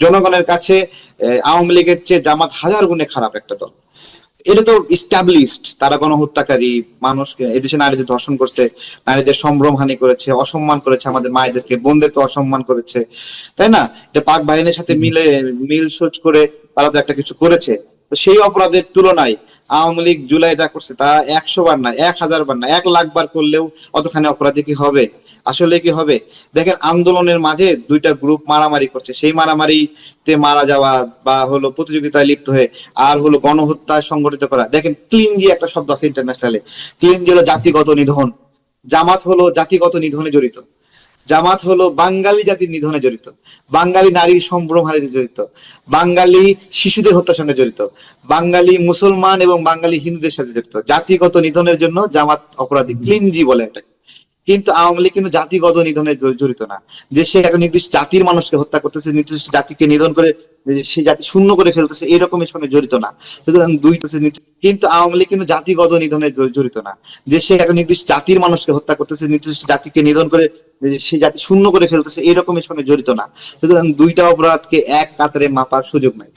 জনগণের কাছে আওয়ামী লীগের চেয়ে জামাত হাজার গুণে খারাপ একটা দল। এটা তো ইস্টাবলিশড, তারা গণহত্যাকারী, মানুষকে এদেশে নারীদের ধর্ষণ করছে, নারীদের সম্ভ্রম হানি করেছে, অসম্মান করেছে, আমাদের মায়েদেরকে বোনদেরকে অসম্মান করেছে, তাই না? এটা পাক বাহিনীর সাথে মিল সোচ করে তারা তো একটা কিছু করেছে। তো সেই অপরাধের তুলনায় আওয়ামী লীগ জুলাই যা করছে তা 100 বার না, 1000 বার না, 1,00,000 বার করলেও অতখানি অপরাধী কি হবে? আসলে কি হবে? দেখেন, আন্দোলনের মাঝে দুইটা গ্রুপ মারামারি করছে, সেই মারামারিতে মারা যাওয়া বা হলো প্রতিযোগিতায় লিপ্ত হয়ে আর হলো গণহত্যা সংগঠিত করা। দেখেন, ক্লিনজি একটা শব্দ আছে ইন্টারন্যাশনালে, ক্লিনজি হলো জাতিগত নিধন। জামাত হলো জাতিগত নিধনে জড়িত, জামাত হলো বাঙালি জাতির নিধনে জড়িত, বাঙালি নারীর সম্ভ্রম হানিতে জড়িত, বাঙালি শিশুদের হত্যার সঙ্গে জড়িত, বাঙালি মুসলমান এবং বাঙালি হিন্দুদের সাথে জড়িত। জাতিগত নিধনের জন্য জামাত অপরাধী, ক্লিনজি বলে এটা। কিন্তু আওয়ামী লীগ কিন্তু জাতিগত নিধনে জড়িত না, যে সে একটা নির্দিষ্ট জাতির মানুষকে হত্যা করতেছে, নির্দিষ্ট জাতিকে নিধন করে সে জাতি শূন্য করে ফেলতেছে, এরকমের সঙ্গে জড়িত না। সুতরাং কিন্তু আওয়ামী লীগ কিন্তু জাতিগত নিধনে জড়িত না, যে সে একটা নির্দিষ্ট জাতির মানুষকে হত্যা করতেছে, নির্দিষ্ট জাতিকে নিধন করে সে জাতি শূন্য করে ফেলতেছে, এরকমের সঙ্গে জড়িত না। সুতরাং দুইটা অপরাধকে এক কাতারে মাপার সুযোগ নাই।